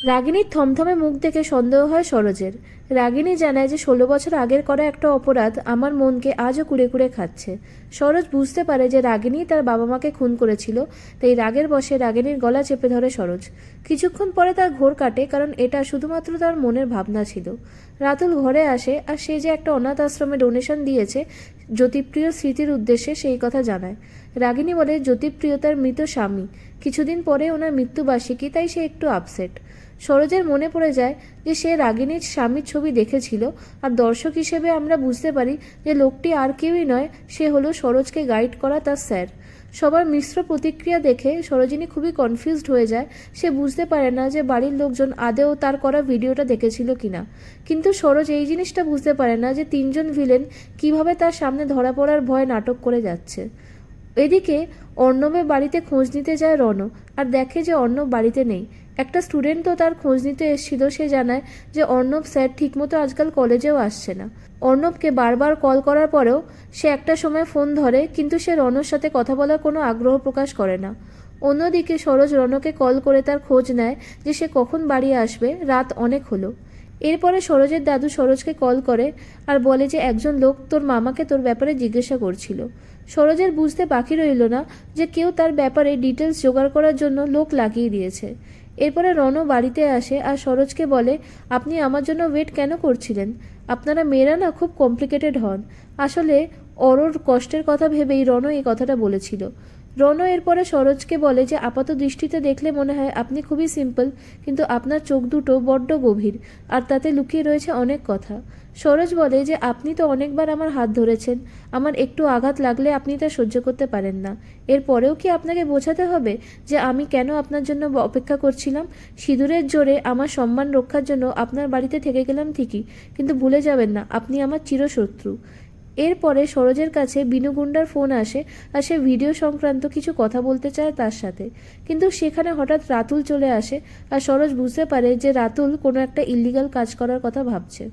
রাগিনীর থমথমে মুখ দেখে সন্দেহ হয় সরোজের। রাগিনী জানায় যে 16 বছর আগের করা একটা অপরাধ আমার মনকে আজও কুড়ে কুড়ে খাচ্ছে। সরোজ বুঝতে পারে যে রাগিনী তার বাবা মাকে খুন করেছিল, তাই রাগের বশে রাগিনীর গলা চেপে ধরে সরোজ। কিছুক্ষণ পরে তার ঘোর কাটে, কারণ এটা শুধুমাত্র তার মনের ভাবনা ছিল। রাতুল ঘরে আসে আর সে যে একটা অনাথ আশ্রমে ডোনেশন দিয়েছে জ্যোতিপ্রিয় স্মৃতির উদ্দেশ্যে সেই কথা জানায়। রাগিনী বলে জ্যোতিপ্রিয় তার মৃত স্বামী, কিছুদিন পরে ওনার মৃত্যুবার্ষিকী, তাই সে একটু আপসেট। সরোজের মনে পড়ে যায় যে সে রাগিনীর স্বামীর ছবি দেখেছিল, আর দর্শক হিসেবে আমরা বুঝতে পারি যে লোকটি আর কেউই নয়, সে হলো সরোজকে গাইড করা তার স্যার। সবার মিশ্র প্রতিক্রিয়া দেখে সরোজিনী খুবই কনফিউজড হয়ে যায়। সে বুঝতে পারে না যে বাড়ির লোকজন আদেও তার করা ভিডিওটা দেখেছিল কিনা। কিন্তু সরোজ এই জিনিসটা বুঝতে পারে না যে তিনজন ভিলেন কিভাবে তার সামনে ধরা পড়ার ভয় নাটক করে যাচ্ছে। এদিকে অর্ণবের বাড়িতে খোঁজ নিতে যায় রণ, আর দেখে যে অর্ণব বাড়িতে নেই। একটা স্টুডেন্টও তার খোঁজ নিতে এসেছিল, সে জানায় যে অর্ণব স্যার ঠিকমতো আজকাল কলেজেও আসছে না। অর্ণবকে বারবার কল করার পরেও সে একটা সময় ফোন ধরে, কিন্তু সে রণর সাথে কথা বলার কোনো আগ্রহ প্রকাশ করে না। অন্যদিকে সরোজ রণকে কল করে তার খোঁজ নেয় যে সে কখন বাড়ি আসবে, রাত অনেক হলো। এরপরে সরোজের দাদু সরোজকে কল করে আর বলে যে একজন লোক তোর মামাকে তোর ব্যাপারে জিজ্ঞাসা করছিল। সরোজের বুঝতে বাকি রইল না যে কেউ তার ব্যাপারে ডিটেলস জোগাড় করার জন্য লোক লাগিয়ে দিয়েছে। এরপরে রণও বাড়িতে আসে আর সরোজকে বলে, আপনি আমার জন্য ওয়েট কেন করছিলেন? আপনারা মেয়েরা না খুব কমপ্লিকেটেড হন। আসলে অরোর কষ্টের কথা ভেবেই রণ এই কথাটা বলেছিল। রণ এরপরে সরোজকে বলে যে আপাত দৃষ্টিতে দেখলে মনে হয় আপনি খুবই সিম্পল, কিন্তু আপনার চোখ দুটো বড্ড গভীর, আর তাতে লুকিয়ে রয়েছে অনেক কথা। সরোজ বলে যে আপনি তো অনেকবার আমার হাত ধরেছেন, আমার একটু আঘাত লাগলে আপনি তা সহ্য করতে পারেন না। এরপরেও কি আপনাকে বোঝাতে হবে যে আমি কেন আপনার জন্য অপেক্ষা করছিলাম? সিঁদুরের জোরে আমার সম্মান রক্ষার জন্য আপনার বাড়িতে থেকে গেলাম ঠিকই, কিন্তু ভুলে যাবেন না আপনি আমার চিরশত্রু। এরপরে সরোজের কাছে বিনু গুন্ডার ফোন আসে আর সে ভিডিও সংক্রান্ত কিছু কথা বলতে চায় তার সাথে, কিন্তু সেখানে হঠাৎ রাতুল চলে আসে আর সরোজ বুঝতে পারে যে রাতুল কোনো একটা ইল্লিগাল কাজ করার কথা ভাবছে।